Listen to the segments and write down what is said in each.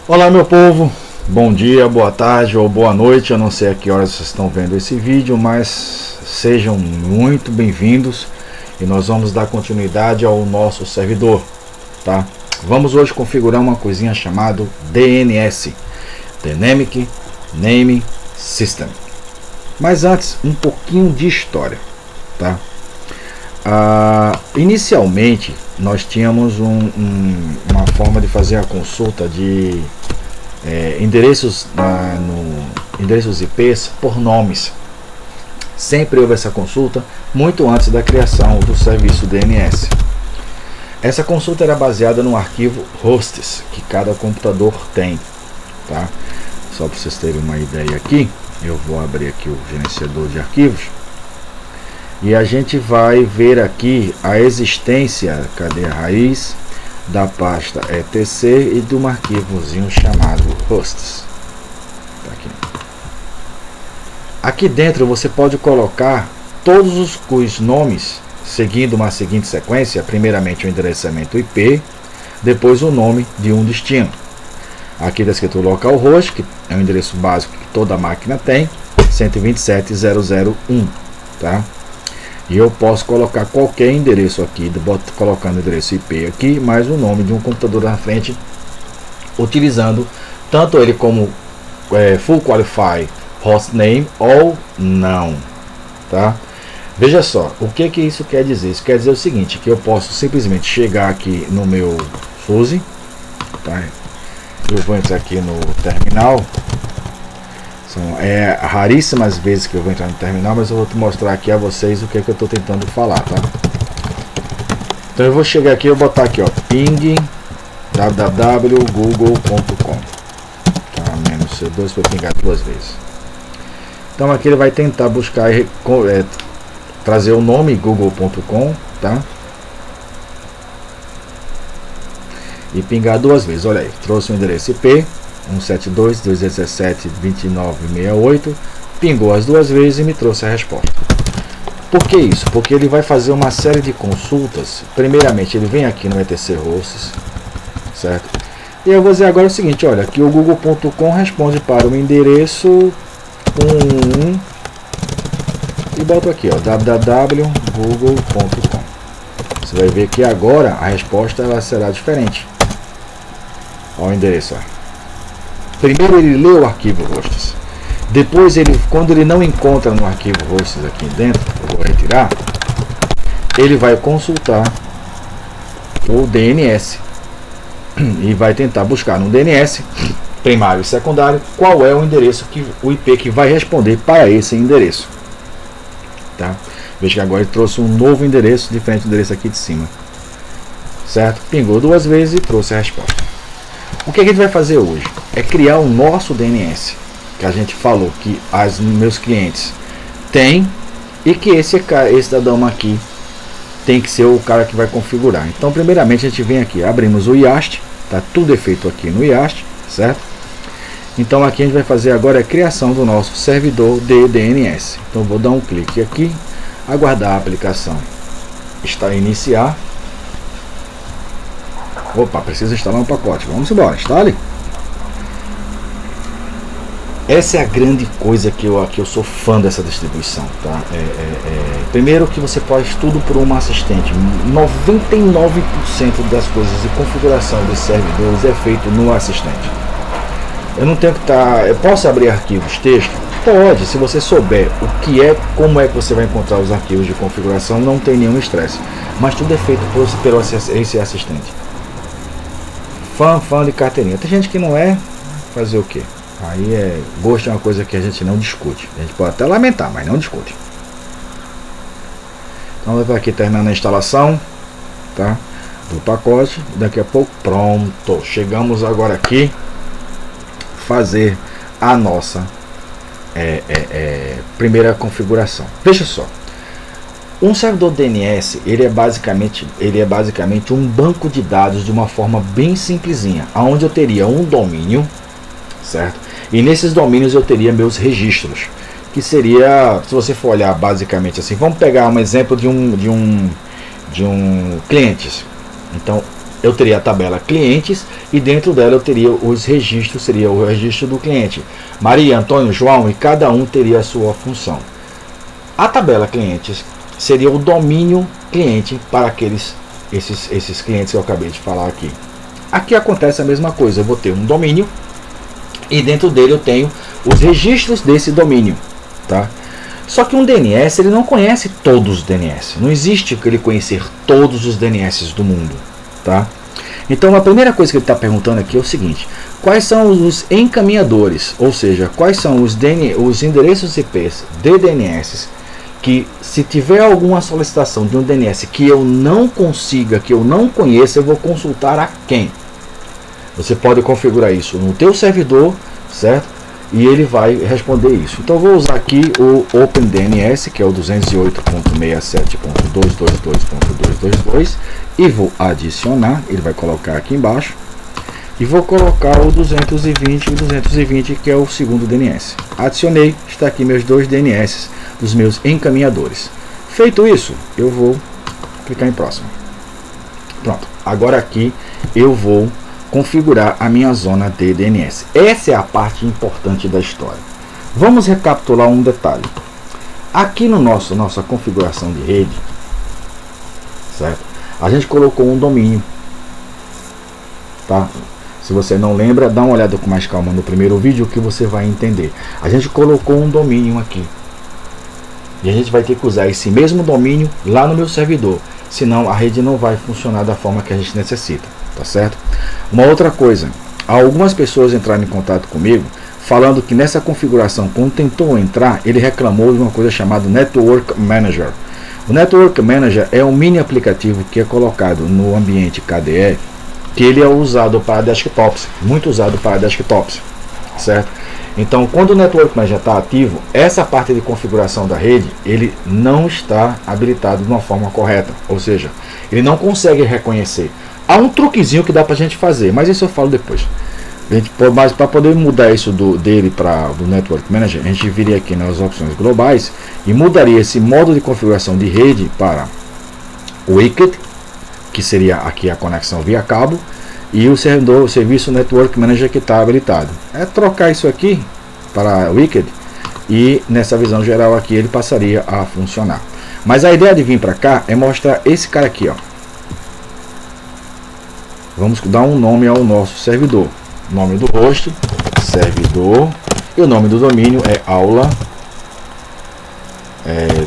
Olá meu povo, bom dia, boa tarde ou boa noite, eu não sei a que horas vocês estão vendo esse vídeo, mas sejam muito bem-vindos e nós vamos dar continuidade ao nosso servidor, tá? Vamos hoje configurar uma coisinha chamada DNS, Dynamic Name System. Mas antes, um pouquinho de história, tá? Inicialmente nós tínhamos uma forma de fazer a consulta de endereços IPs por nomes. Sempre houve essa consulta muito antes da criação do serviço DNS. Essa consulta era baseada no arquivo hosts que cada computador tem, tá? Só para vocês terem uma ideia aqui, eu vou abrir aqui o gerenciador de arquivos. E a gente vai ver aqui a existência, cadê a raiz, da pasta etc e de um arquivozinho chamado hosts. Tá aqui. Aqui dentro você pode colocar todos os nomes, seguindo uma seguinte sequência, primeiramente o endereçamento IP, depois o nome de um destino. Aqui está escrito localhost, que é o endereço básico que toda máquina tem, 127.0.0.1, tá? E eu posso colocar qualquer endereço aqui, colocando o endereço IP aqui, mais o nome de um computador na frente, utilizando tanto ele como Full Qualified Hostname ou não, tá? Veja só, o que isso quer dizer? Isso quer dizer o seguinte, que eu posso simplesmente chegar aqui no meu SUSE, tá? Eu vou entrar aqui no terminal. São raríssimas vezes que eu vou entrar no terminal, mas eu vou te mostrar aqui a vocês o que eu estou tentando falar, tá? Então eu vou chegar aqui e botar aqui, ó, ping www.google.com, tá? -C2 para pingar duas vezes. Então aqui ele vai tentar buscar trazer o nome google.com, tá? E pingar duas vezes. Olha aí, trouxe o endereço IP 172.217.29.68, pingou as duas vezes e me trouxe a resposta. Por que isso? Porque ele vai fazer uma série de consultas. Primeiramente ele vem aqui no etc hosts, certo? E eu vou dizer agora o seguinte, olha, que o google.com responde para o endereço 1 e boto aqui, ó, www.google.com. Você vai ver que agora a resposta ela será diferente. Olha o endereço, ó. Primeiro ele lê o arquivo hosts, depois quando ele não encontra no arquivo hosts aqui dentro, eu vou retirar, ele vai consultar o DNS e vai tentar buscar no DNS primário e secundário qual é o endereço, o IP que vai responder para esse endereço, tá? Veja que agora ele trouxe um novo endereço diferente do endereço aqui de cima, certo? Pingou duas vezes e trouxe a resposta. O que a gente vai fazer hoje é criar o nosso DNS, que a gente falou que meus clientes têm e que esse cidadão aqui tem que ser o cara que vai configurar. Então primeiramente a gente vem aqui, abrimos o IAST, tá tudo feito aqui no IAST, certo? Então aqui a gente vai fazer agora a criação do nosso servidor de DNS. Então vou dar um clique aqui, aguardar a aplicação iniciar. Opa, precisa instalar um pacote. Vamos embora, instale. Essa é a grande coisa que eu sou fã dessa distribuição, tá? Primeiro que você faz tudo por uma assistente. 99% das coisas de configuração de servidores é feito no assistente. Eu não tenho que estar... Eu posso abrir arquivos texto? Pode, se você souber como é que você vai encontrar os arquivos de configuração, não tem nenhum estresse. Mas tudo é feito pelo esse assistente. Fã de carteirinha. Tem gente que não é, fazer o que? Aí gosto é uma coisa que a gente não discute. A gente pode até lamentar, mas não discute. Então eu vou aqui terminando a instalação, tá? Do pacote. Daqui a pouco, pronto. Chegamos agora aqui fazer a nossa primeira configuração. Veja só. Um servidor DNS ele é basicamente um banco de dados de uma forma bem simplesinha, onde eu teria um domínio, certo? E nesses domínios eu teria meus registros, que seria, se você for olhar basicamente assim, vamos pegar um exemplo de um cliente. Então eu teria a tabela clientes e dentro dela eu teria os registros, seria o registro do cliente. Maria, Antônio, João, e cada um teria a sua função. A tabela clientes seria o domínio cliente para esses clientes que eu acabei de falar aqui. Aqui acontece a mesma coisa, eu vou ter um domínio e dentro dele eu tenho os registros desse domínio, tá? Só que um DNS, ele não conhece todos os DNS, não existe ele conhecer todos os DNS do mundo, tá? Então a primeira coisa que ele está perguntando aqui é o seguinte: quais são os encaminhadores, ou seja, quais são os endereços IPs de DNS que, se tiver alguma solicitação de um DNS que eu não consiga, que eu não conheça, eu vou consultar a quem? Você pode configurar isso no teu servidor, certo? E ele vai responder isso. Então eu vou usar aqui o OpenDNS, que é o 208.67.222.222, e vou adicionar, ele vai colocar aqui embaixo, e vou colocar o 220, que é o segundo DNS. Adicionei, está aqui meus dois DNS dos meus encaminhadores. Feito isso, eu vou clicar em próximo. Pronto, agora aqui eu vou configurar a minha zona de DNS. Essa é a parte importante da história. Vamos recapitular um detalhe. Aqui no nossa configuração de rede, certo? A gente colocou um domínio, tá? Se você não lembra, dá uma olhada com mais calma no primeiro vídeo que você vai entender. A gente colocou um domínio aqui. E a gente vai ter que usar esse mesmo domínio lá no meu servidor. Senão a rede não vai funcionar da forma que a gente necessita. Tá certo? Uma outra coisa. Algumas pessoas entraram em contato comigo falando que nessa configuração, quando tentou entrar, ele reclamou de uma coisa chamada Network Manager. O Network Manager é um mini aplicativo que é colocado no ambiente KDE, que ele é usado para desktops, muito usado para desktops, certo? Então, quando o Network Manager está ativo, essa parte de configuração da rede, ele não está habilitado de uma forma correta, ou seja, ele não consegue reconhecer. Há um truquezinho que dá para a gente fazer, mas isso eu falo depois. Mas para poder mudar isso dele para o Network Manager, a gente viria aqui nas opções globais e mudaria esse modo de configuração de rede para Wicked, que seria aqui a conexão via cabo, e o serviço Network Manager que está habilitado. É trocar isso aqui para Wicked e nessa visão geral aqui ele passaria a funcionar. Mas a ideia de vir para cá é mostrar esse cara aqui, ó. Vamos dar um nome ao nosso servidor. Nome do host, servidor, e o nome do domínio é aula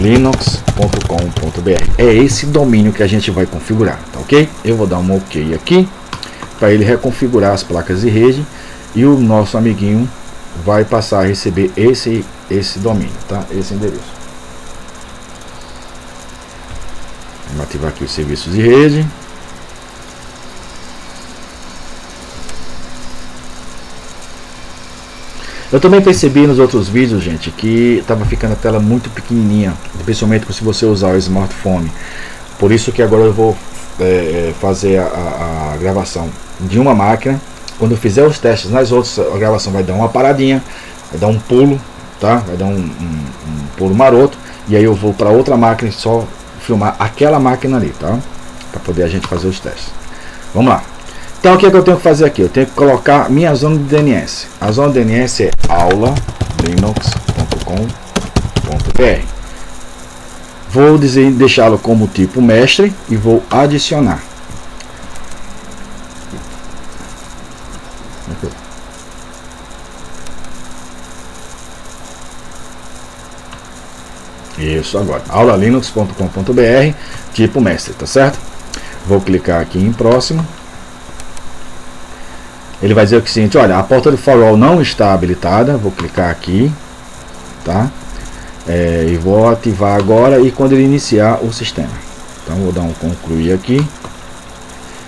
linux.com.br. É esse domínio que a gente vai configurar, tá ok? Eu vou dar um ok aqui para ele reconfigurar as placas de rede e o nosso amiguinho vai passar a receber esse domínio, tá? Esse endereço. Vamos ativar aqui os serviços de rede. Eu também percebi nos outros vídeos, gente, que estava ficando a tela muito pequenininha, principalmente se você usar o smartphone. Por isso que agora eu vou fazer a gravação de uma máquina. Quando eu fizer os testes nas outras, a gravação vai dar uma paradinha, vai dar um pulo, tá? Vai dar um pulo maroto, e aí eu vou para outra máquina e só filmar aquela máquina ali, tá? Para poder a gente fazer os testes. Vamos lá. Então o que é que eu tenho que fazer aqui? Eu tenho que colocar minha zona de DNS. A zona de DNS é aula linux.com.br. Vou deixá-lo como tipo mestre e vou adicionar. Isso agora. aula linux.com.br, tipo mestre, tá certo? Vou clicar aqui em próximo. Ele vai dizer o seguinte: olha, a porta do firewall não está habilitada. Vou clicar aqui, tá? E vou ativar agora e quando ele iniciar o sistema. Então vou dar um concluir aqui.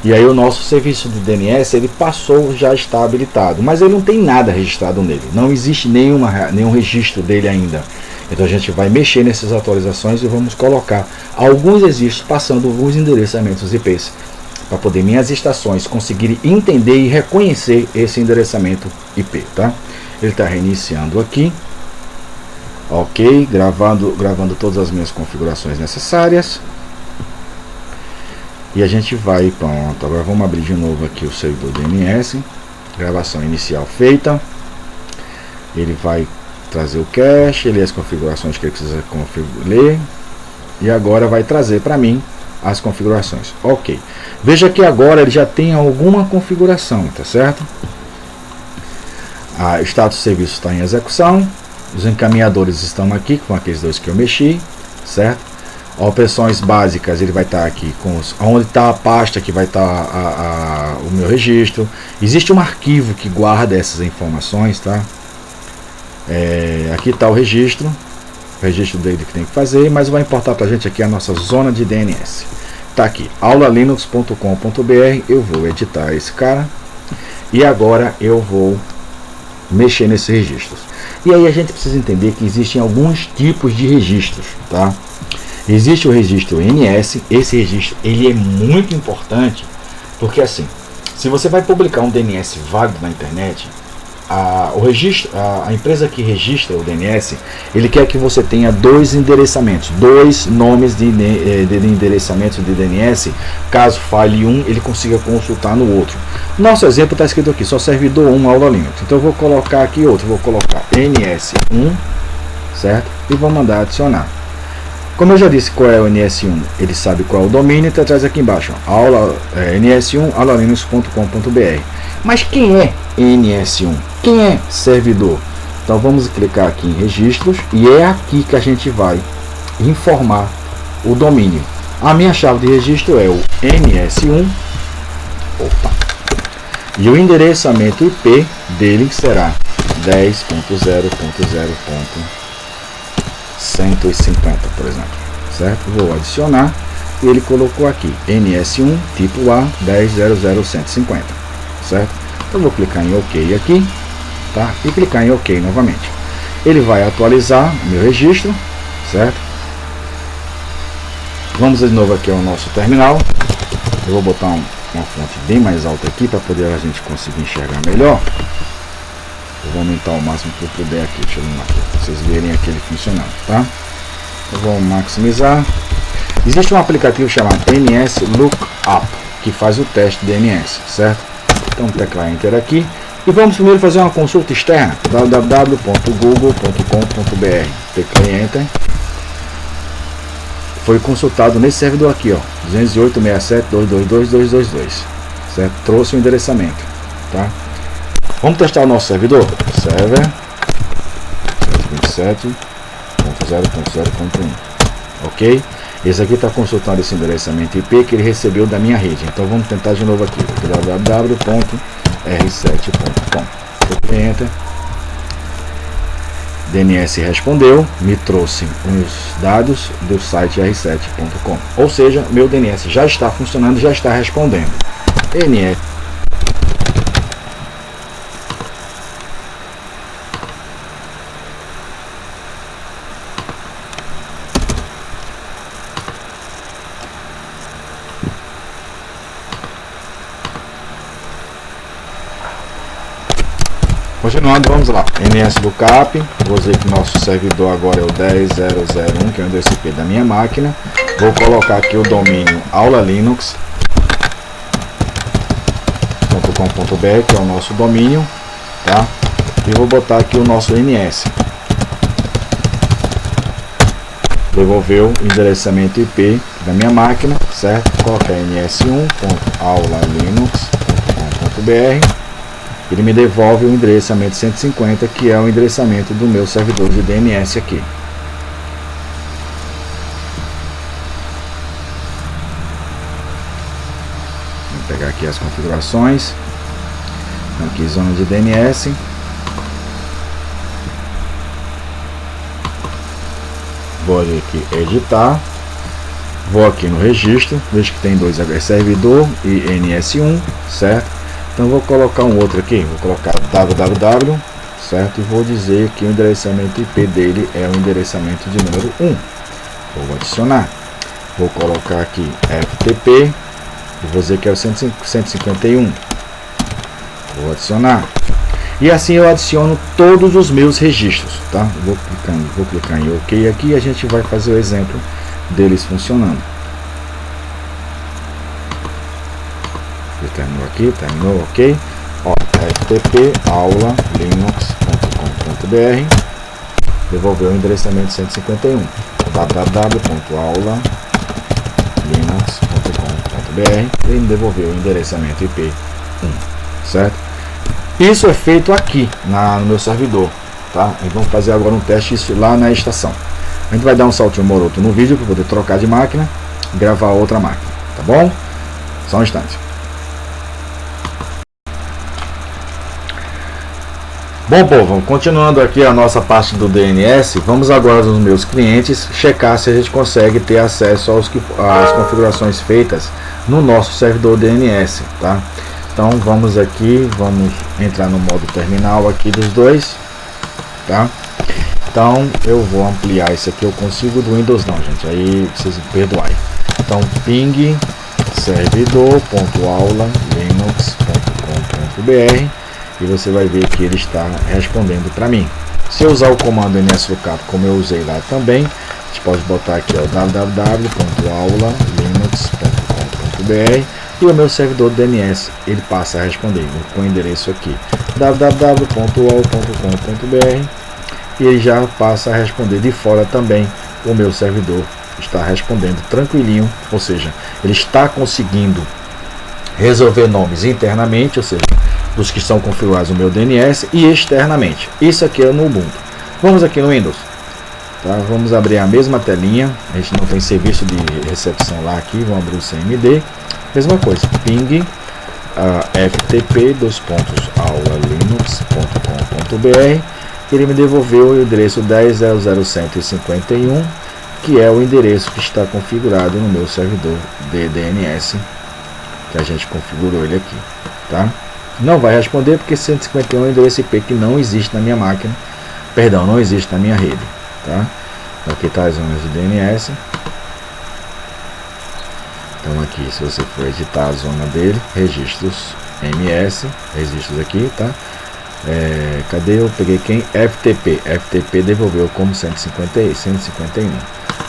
E aí o nosso serviço de DNS ele passou, já está habilitado, mas ele não tem nada registrado nele. Não existe nenhum registro dele ainda. Então a gente vai mexer nessas atualizações e vamos colocar alguns registros passando alguns endereçamentos IPs, para poder minhas estações conseguirem entender e reconhecer esse endereçamento IP, tá? Ele está reiniciando aqui, ok, gravando todas as minhas configurações necessárias. E a gente vai, pronto, agora vamos abrir de novo aqui o servidor DNS, gravação inicial feita. Ele vai trazer o cache, ler as configurações que ele precisa ler, e agora vai trazer para mim as configurações. Ok, veja que agora ele já tem alguma configuração, tá certo? O status do serviço está em execução, os encaminhadores estão aqui com aqueles dois que eu mexi, certo? Opções básicas, ele vai estar aqui com onde está a pasta que vai estar o meu registro. Existe um arquivo que guarda essas informações, tá? Aqui está o registro dele que tem que fazer, mas vai importar para a gente aqui a nossa zona de DNS. Tá aqui, aulalinux.com.br. Eu vou editar esse cara e agora eu vou mexer nesses registros. E aí a gente precisa entender que existem alguns tipos de registros, tá? Existe o registro NS. Esse registro ele é muito importante porque assim, se você vai publicar um DNS válido na internet, a empresa que registra o DNS, ele quer que você tenha dois endereçamentos, dois nomes de endereçamentos de DNS. Caso falhe um, ele consiga consultar no outro. Nosso exemplo está escrito aqui, só servidor 1 Aula Linux. Então eu vou colocar aqui outro, vou colocar NS1, certo? E vou mandar adicionar. Como eu já disse qual é o NS1, ele sabe qual é o domínio, então traz aqui embaixo, NS1 aulalinux.com.br. Mas quem é NS1? Quem é servidor? Então vamos clicar aqui em registros e é aqui que a gente vai informar o domínio. A minha chave de registro é o NS1, e o endereçamento IP dele será 10.0.0.150, por exemplo, certo? Vou adicionar e ele colocou aqui NS1 tipo A 10.0.0.150, certo? Eu vou clicar em OK aqui, tá? E clicar em OK novamente. Ele vai atualizar meu registro, certo? Vamos de novo aqui ao nosso terminal. Eu vou botar uma fonte bem mais alta aqui para poder a gente conseguir enxergar melhor. Eu vou aumentar o máximo que eu puder aqui, deixa eu ver aqui, pra vocês verem aqui ele funcionando, tá? Eu vou maximizar. Existe um aplicativo chamado NS Lookup que faz o teste de DNS, certo? Então teclar Enter aqui e vamos primeiro fazer uma consulta externa, www.google.com.br. Teclei Enter. Foi consultado nesse servidor aqui, ó, 208.67.222.222, certo? Trouxe o endereçamento, tá? Vamos testar o nosso servidor, server 127.0.0.1, ok? Esse aqui está consultando esse endereçamento IP que ele recebeu da minha rede. Então vamos tentar de novo aqui, www.r7.com. Enter. DNS respondeu, me trouxe os dados do site r7.com. Ou seja, meu DNS já está funcionando, já está respondendo. NS. Continuando, vamos lá. NS Lookup. Vou dizer que nosso servidor agora é o 10.0.0.1, que é o endereço IP da minha máquina. Vou colocar aqui o domínio aulalinux.com.br, que é o nosso domínio, tá? E vou botar aqui o nosso NS. Devolveu o endereçamento IP da minha máquina, certo? Colocar ns1.aulalinux.com.br. Ele me devolve o endereçamento 150, que é o endereçamento do meu servidor de DNS aqui. Vou pegar aqui as configurações. Aqui zona de DNS. Vou aqui editar. Vou aqui no registro. Vejo que tem dois, servidor e NS1, certo? Então vou colocar um outro aqui, vou colocar www, certo? E vou dizer que o endereçamento IP dele é o endereçamento de número 1. Vou adicionar. Vou colocar aqui FTP, e vou dizer que é o 151. Vou adicionar. E assim eu adiciono todos os meus registros, tá? Vou clicar em OK aqui e a gente vai fazer o exemplo deles funcionando. terminou aqui, terminou, ok. Ó, FTP aula linux.com.br, devolveu o endereçamento 151, www.aulalinux.com.br, ele me devolveu o endereçamento IP 1, certo? Isso é feito aqui no meu servidor, tá? E vamos fazer agora um teste isso lá na estação. A gente vai dar um saltinho maroto no vídeo para poder trocar de máquina e gravar outra máquina, tá bom? Só um instante. Bom, povo, continuando aqui a nossa parte do DNS, vamos agora nos meus clientes checar se a gente consegue ter acesso às configurações feitas no nosso servidor DNS, tá? Então vamos aqui, vamos entrar no modo terminal aqui dos dois, tá? Então eu vou ampliar isso aqui, eu consigo do Windows não, gente, aí vocês me perdoarem. Então ping servidor.aulalinux.com.br e você vai ver que ele está respondendo para mim. Se eu usar o comando nslookup como eu usei lá também, a gente pode botar aqui www.aulalinux.com.br e o meu servidor DNS ele passa a responder com o endereço aqui www.ol.com.br e ele já passa a responder de fora também. O meu servidor está respondendo tranquilinho, ou seja, ele está conseguindo resolver nomes internamente, ou seja, dos que estão configurados no meu DNS, e externamente. Isso aqui é no Ubuntu. Vamos aqui no Windows, tá? Vamos abrir a mesma telinha, a gente não tem serviço de recepção lá aqui, vamos abrir o CMD, mesma coisa, ping ftp aulalinux.com.br, ele me devolveu o endereço 10.0.0.151, que é o endereço que está configurado no meu servidor de DNS, que a gente configurou ele aqui, tá? Não vai responder porque 151 é o endereço IP que não existe na minha máquina, perdão, não existe na minha rede, tá? Aqui está as zonas de DNS. Então aqui, se você for editar a zona dele, registros MS, registros aqui, tá? Cadê? Eu peguei quem? FTP devolveu como 151.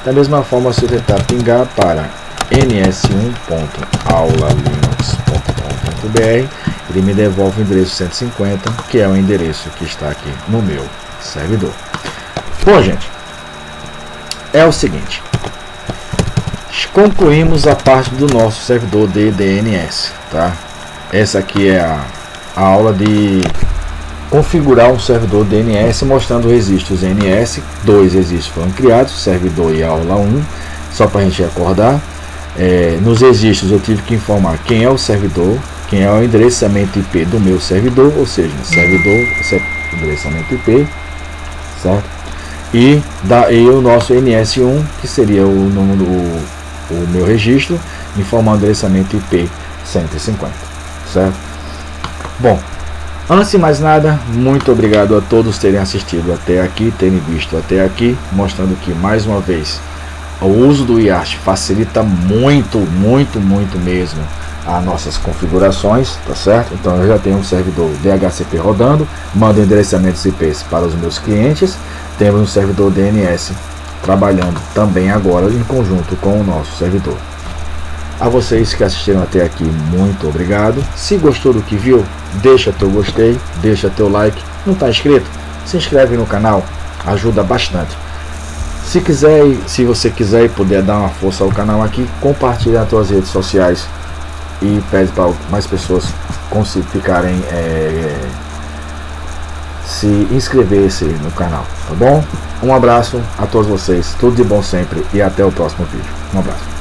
Da mesma forma, se eu tentar pingar para ns1.aulalinux.com.br, ele me devolve o endereço 150, que é o endereço que está aqui no meu servidor. Bom, gente, é o seguinte, concluímos a parte do nosso servidor de DNS, tá? Essa aqui é a aula de configurar um servidor DNS, mostrando registros NS. 2 registros foram criados, servidor e aula 1, só para a gente recordar. Nos registros eu tive que informar quem é o servidor, quem é o endereçamento IP do meu servidor, ou seja, servidor, endereçamento IP, certo? E o nosso NS1, que seria o meu registro, informando o endereçamento IP 150, certo? Bom, antes de mais nada, muito obrigado a todos terem assistido até aqui, terem visto até aqui, mostrando que mais uma vez o uso do IAST facilita muito mesmo as nossas configurações, tá certo? Então eu já tenho um servidor DHCP rodando, mando endereçamentos IPs para os meus clientes, temos um servidor DNS trabalhando também agora em conjunto com o nosso servidor. A vocês que assistiram até aqui, muito obrigado. Se gostou do que viu, deixa teu gostei, deixa teu like. Não está inscrito? Se inscreve no canal, ajuda bastante. Se você quiser e puder dar uma força ao canal aqui, compartilha nas tuas redes sociais e pede para mais pessoas ficarem se inscrever-se no canal, tá bom? Um abraço a todos vocês, tudo de bom sempre e até o próximo vídeo. Um abraço.